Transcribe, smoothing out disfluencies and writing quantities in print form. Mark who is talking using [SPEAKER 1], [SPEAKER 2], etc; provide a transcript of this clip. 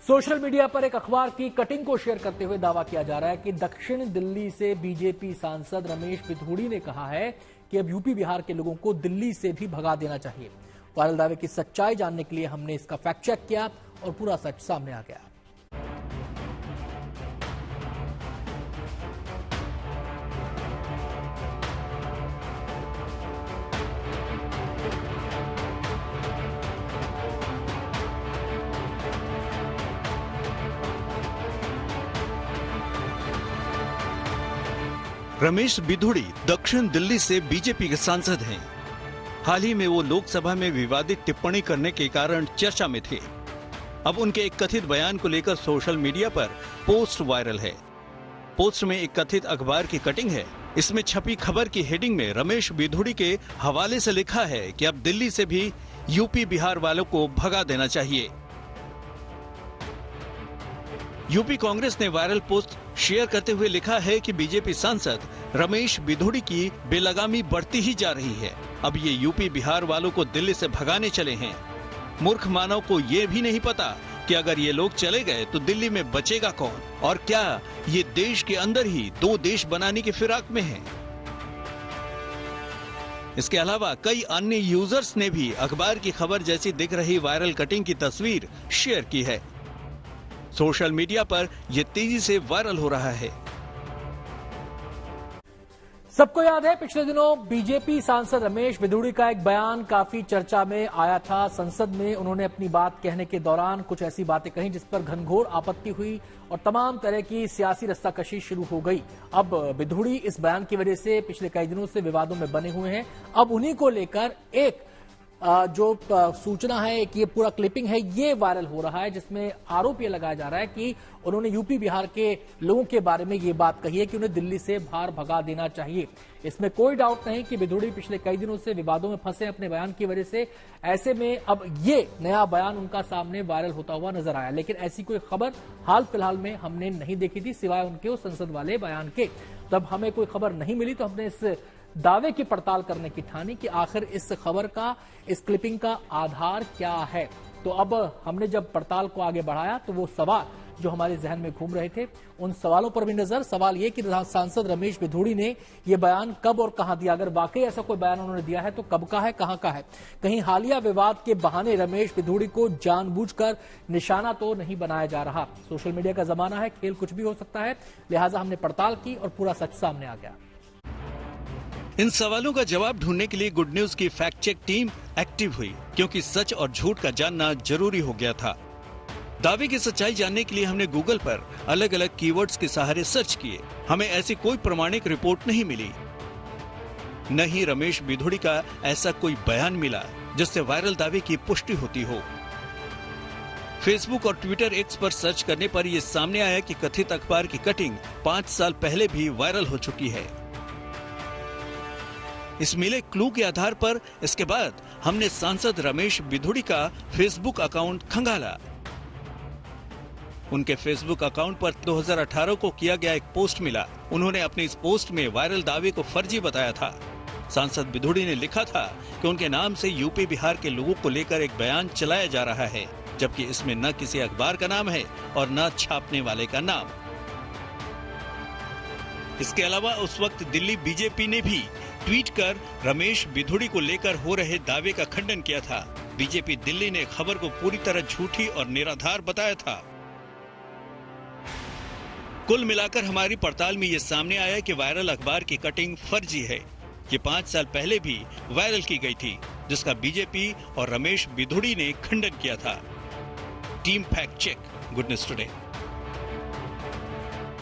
[SPEAKER 1] Social media पर एक अखबार की कटिंग को शेयर करते हुए दावा किया जा रहा है कि दक्षिण दिल्ली से बीजेपी सांसद रमेश पिथौड़ी ने कहा है कि अब यूपी बिहार के लोगों को दिल्ली से भी भगा देना चाहिए। वायरल दावे की सच्चाई जानने के लिए हमने इसका फैक्ट चेक किया और पूरा सच सामने आ गया।
[SPEAKER 2] रमेश पिथौड़ी दक्षिण दिल्ली से बीजेपी के सांसद हैं। हाल ही में वो लोकसभा में विवादित टिप्पणी करने के कारण चर्चा में थे। अब उनके एक कथित बयान को लेकर सोशल मीडिया पर पोस्ट वायरल है। पोस्ट में एक कथित अखबार की कटिंग है। इसमें छपी खबर की हेडिंग में रमेश पिथौड़ी के हवाले से लिखा है कि अब दिल्ली से भी यूपी बिहार वालों को भगा देना चाहिए। यूपी कांग्रेस ने वायरल पोस्ट शेयर करते हुए लिखा है कि बीजेपी सांसद रमेश पिथौड़ी की बेलगामी बढ़ती ही जा रही है। अब ये यूपी बिहार वालों को दिल्ली से भगाने चले हैं। मूर्ख मानव को ये भी नहीं पता कि अगर ये लोग चले गए तो दिल्ली में बचेगा कौन, और क्या ये देश के अंदर ही दो देश बनाने की फिराक में है। इसके अलावा कई अन्य यूजर्स ने भी अखबार की खबर जैसी दिख रही वायरल कटिंग की तस्वीर शेयर की है। सोशल मीडिया पर यह तेजी से वायरल हो रहा है।
[SPEAKER 1] सबको याद है पिछले दिनों बीजेपी सांसद रमेश पिथौड़ी का एक बयान काफी चर्चा में आया था। संसद में उन्होंने अपनी बात कहने के दौरान कुछ ऐसी बातें कही जिस पर घनघोर आपत्ति हुई और तमाम तरह की सियासी रस्साकशी शुरू हो गई। अब पिथौड़ी इस बयान की वजह से पिछले कई दिनों से विवादों में बने हुए हैं। अब उन्हीं को लेकर एक जो सूचना है कि ये पूरा क्लिपिंग है ये वायरल हो रहा है, जिसमें आरोप ये लगाया जा रहा है कि उन्होंने यूपी बिहार के लोगों के बारे में ये बात कही है कि उन्हें दिल्ली से बाहर भगा देना चाहिए। इसमें कोई डाउट नहीं कि पिथौड़ी पिछले कई दिनों से विवादों में फंसे अपने बयान की वजह से। ऐसे में अब ये नया बयान उनका सामने वायरल होता हुआ नजर आया, लेकिन ऐसी कोई खबर हाल फिलहाल में हमने नहीं देखी थी सिवाय उनके उस संसद वाले बयान के। तब हमें कोई खबर नहीं मिली तो हमने इस दावे की पड़ताल करने की ठानी कि आखिर इस खबर का, इस क्लिपिंग का आधार क्या है। तो अब हमने जब पड़ताल को आगे बढ़ाया तो वो सवाल जो हमारे जहन में घूम रहे थे उन सवालों पर भी नजर। सवाल ये कि सांसद रमेश पिथौड़ी ने यह बयान कब और कहां दिया। अगर वाकई ऐसा कोई बयान उन्होंने दिया है तो कब का है, कहां का है। कहीं हालिया विवाद के बहाने रमेश पिथौड़ी को जानबूझकर निशाना तो नहीं बनाया जा रहा। सोशल मीडिया का जमाना है, खेल कुछ भी हो सकता है, लिहाजा हमने पड़ताल की और पूरा सच सामने आ गया।
[SPEAKER 2] इन सवालों का जवाब ढूंढने के लिए गुड न्यूज की फैक्ट चेक टीम एक्टिव हुई, क्योंकि सच और झूठ का जानना जरूरी हो गया था। दावे की सच्चाई जानने के लिए हमने गूगल पर अलग अलग कीवर्ड्स के सहारे सर्च किए। हमें ऐसी कोई प्रमाणिक रिपोर्ट नहीं मिली, न ही रमेश पिथौड़ी का ऐसा कोई बयान मिला जिससे वायरल दावे की पुष्टि होती हो। फेसबुक और ट्विटर एक्स पर सर्च करने पर यह सामने आया कि कथित अखबार की कटिंग 5 साल पहले भी वायरल हो चुकी है। इस मिले क्लू के आधार पर इसके बाद हमने सांसद रमेश पिथौड़ी का फेसबुक अकाउंट खंगाला। उनके फेसबुक अकाउंट पर 2018 को किया गया एक पोस्ट मिला। उन्होंने अपने इस पोस्ट में वायरल दावे को फर्जी बताया था। सांसद पिथौड़ी ने लिखा था कि उनके नाम से यूपी बिहार के लोगों को लेकर एक बयान चलाया जा रहा है, जबकि इसमें न किसी अखबार का नाम है और न छापने वाले का नाम। इसके अलावा उस वक्त दिल्ली बीजेपी ने भी ट्वीट कर रमेश पिथौड़ी को लेकर हो रहे दावे का खंडन किया था। बीजेपी दिल्ली ने खबर को पूरी तरह झूठी और निराधार बताया था। कुल मिलाकर हमारी पड़ताल में ये सामने आया कि वायरल अखबार की कटिंग फर्जी है। ये 5 साल पहले भी वायरल की गई थी, जिसका बीजेपी और रमेश पिथौड़ी ने खंडन किया था। Team fact check, good news today.